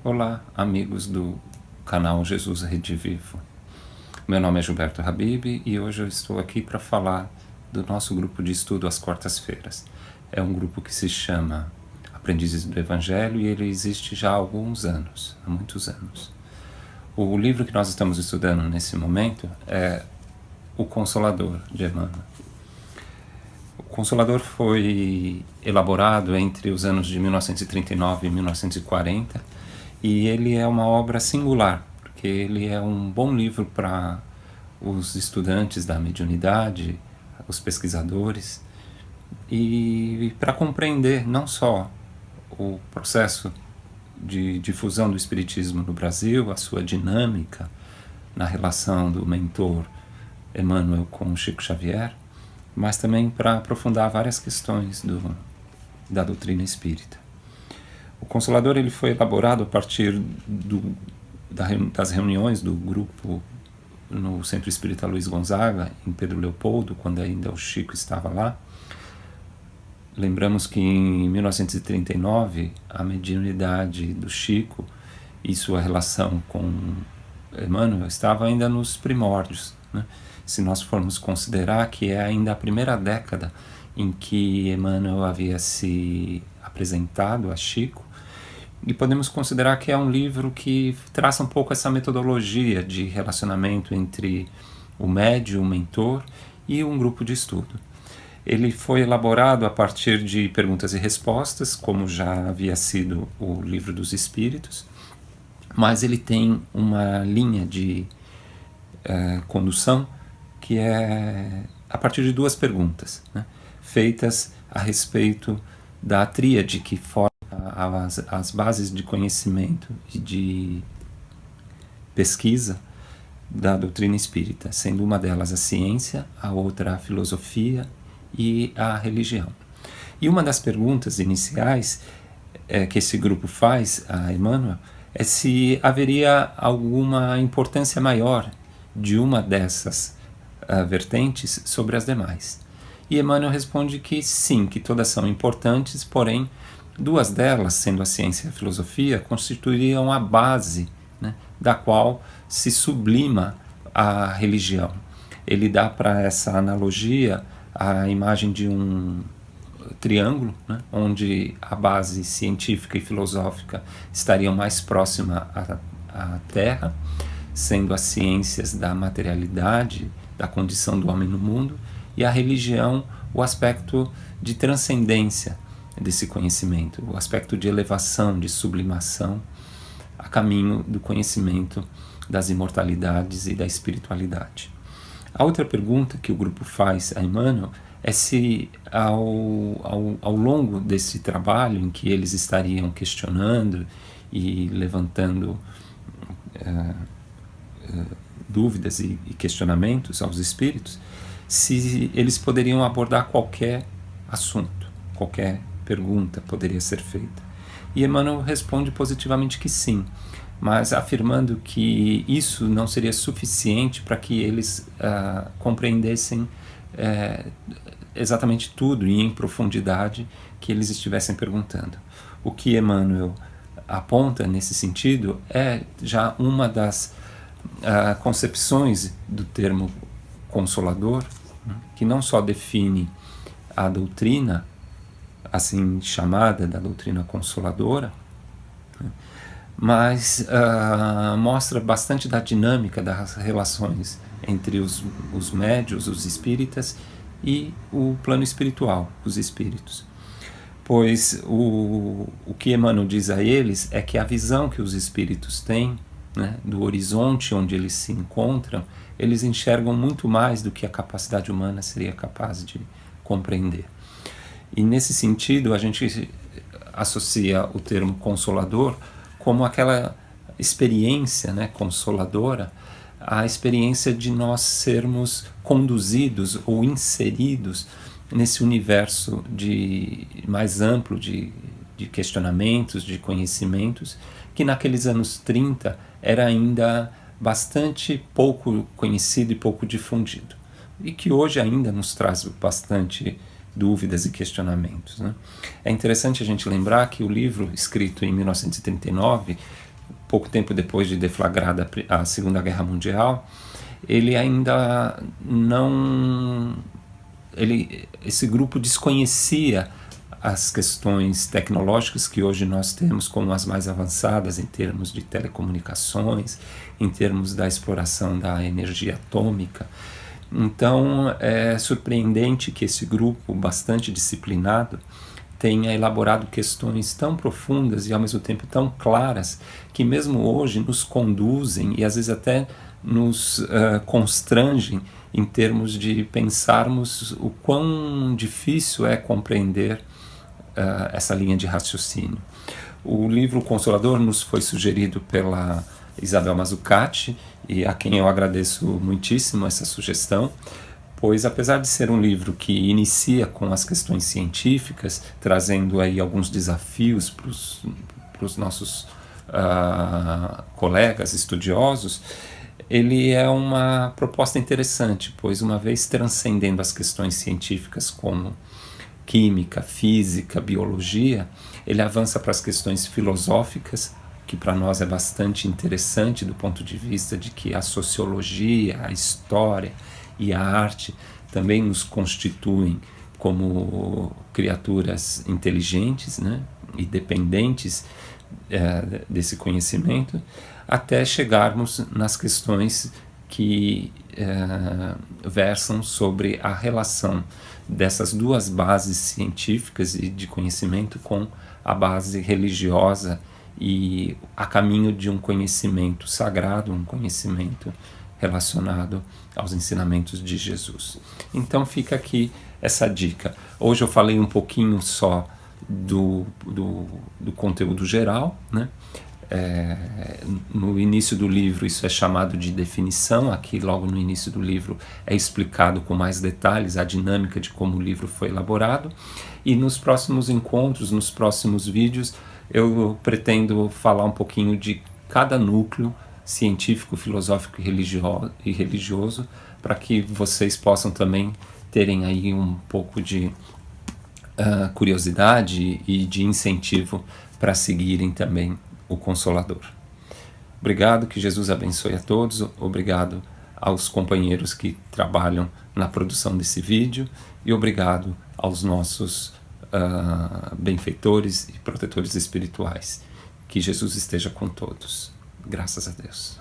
Olá, amigos do canal Jesus Rede Vivo. Meu nome é Gilberto Habib e hoje eu estou aqui para falar do nosso grupo de estudo às quartas-feiras. É um grupo que se chama Aprendizes do Evangelho e ele existe já há alguns anos, há muitos anos. O livro que nós estamos estudando nesse momento é O Consolador, de Emmanuel. O Consolador foi elaborado entre os anos de 1939 e 1940 e ele é uma obra singular, porque ele é um bom livro para os estudantes da mediunidade, os pesquisadores, e para compreender não só o processo de difusão do Espiritismo no Brasil, a sua dinâmica na relação do mentor Emmanuel com Chico Xavier, mas também para aprofundar várias questões da doutrina espírita. O Consolador ele foi elaborado a partir das reuniões do grupo no Centro Espírita Luiz Gonzaga, em Pedro Leopoldo, quando ainda o Chico estava lá. Lembramos que em 1939 a mediunidade do Chico e sua relação com Emmanuel estava ainda nos primórdios, né? Se nós formos considerar que é ainda a primeira década em que Emmanuel havia se apresentado a Chico, e podemos considerar que é um livro que traça um pouco essa metodologia de relacionamento entre o médium, o mentor e um grupo de estudo. Ele foi elaborado a partir de perguntas e respostas, como já havia sido o Livro dos Espíritos, mas ele tem uma linha de condução que é a partir de duas perguntas, né, feitas a respeito da tríade que forma as bases de conhecimento e de pesquisa da doutrina espírita, sendo uma delas a ciência, a outra a filosofia e a religião. E uma das perguntas iniciais que esse grupo faz a Emmanuel é se haveria alguma importância maior de uma dessas vertentes sobre as demais. E Emmanuel responde que sim, que todas são importantes, porém duas delas, sendo a ciência e a filosofia, constituiriam a base, né, da qual se sublima a religião. Ele dá para essa analogia a imagem de um triângulo, né, onde a base científica e filosófica estariam mais próxima à Terra, sendo as ciências da materialidade, da condição do homem no mundo, e a religião o aspecto de transcendência desse conhecimento, o aspecto de elevação, de sublimação, a caminho do conhecimento das imortalidades e da espiritualidade. A outra pergunta que o grupo faz a Emmanuel é se ao longo desse trabalho em que eles estariam questionando e levantando dúvidas e questionamentos aos espíritos, se eles poderiam abordar qualquer assunto, qualquer pergunta poderia ser feita. E Emmanuel responde positivamente que sim, mas afirmando que isso não seria suficiente para que eles compreendessem exatamente tudo e em profundidade que eles estivessem perguntando. O que Emmanuel aponta nesse sentido é já uma das concepções do termo consolador, né, que não só define a doutrina assim chamada da doutrina consoladora, mas mostra bastante da dinâmica das relações entre os médios, os espíritas, e o plano espiritual, os espíritos. Pois o que Emmanuel diz a eles é que a visão que os espíritos têm, né, do horizonte onde eles se encontram, eles enxergam muito mais do que a capacidade humana seria capaz de compreender. E nesse sentido a gente associa o termo consolador como aquela experiência, né, consoladora, a experiência de nós sermos conduzidos ou inseridos nesse universo mais amplo de questionamentos, de conhecimentos, que naqueles anos 30 era ainda bastante pouco conhecido e pouco difundido, e que hoje ainda nos traz bastante dúvidas e questionamentos, né? É interessante a gente lembrar que o livro, escrito em 1939, pouco tempo depois de deflagrada a Segunda Guerra Mundial, ele ainda não... esse grupo desconhecia as questões tecnológicas que hoje nós temos como as mais avançadas em termos de telecomunicações, em termos da exploração da energia atômica. Então é surpreendente que esse grupo bastante disciplinado tenha elaborado questões tão profundas e ao mesmo tempo tão claras que mesmo hoje nos conduzem e às vezes até nos constrangem em termos de pensarmos o quão difícil é compreender essa linha de raciocínio. O livro Consolador nos foi sugerido pela Isabel Mazzucati, e a quem eu agradeço muitíssimo essa sugestão, pois apesar de ser um livro que inicia com as questões científicas, trazendo aí alguns desafios para os nossos colegas estudiosos, ele é uma proposta interessante, pois uma vez transcendendo as questões científicas como química, física, biologia, ele avança para as questões filosóficas, que para nós é bastante interessante do ponto de vista de que a sociologia, a história e a arte também nos constituem como criaturas inteligentes, né, e dependentes desse conhecimento, até chegarmos nas questões que versam sobre a relação dessas duas bases científicas e de conhecimento com a base religiosa e a caminho de um conhecimento sagrado, um conhecimento relacionado aos ensinamentos de Jesus. Então fica aqui essa dica. Hoje eu falei um pouquinho só do conteúdo geral, né? No início do livro isso é chamado de definição, aqui logo no início do livro é explicado com mais detalhes a dinâmica de como o livro foi elaborado, e nos próximos encontros, nos próximos vídeos, eu pretendo falar um pouquinho de cada núcleo científico, filosófico e religioso, para que vocês possam também terem aí um pouco de curiosidade e de incentivo para seguirem também o Consolador. Obrigado, que Jesus abençoe a todos. Obrigado aos companheiros que trabalham na produção desse vídeo e obrigado aos nossos benfeitores e protetores espirituais. Que Jesus esteja com todos. Graças a Deus.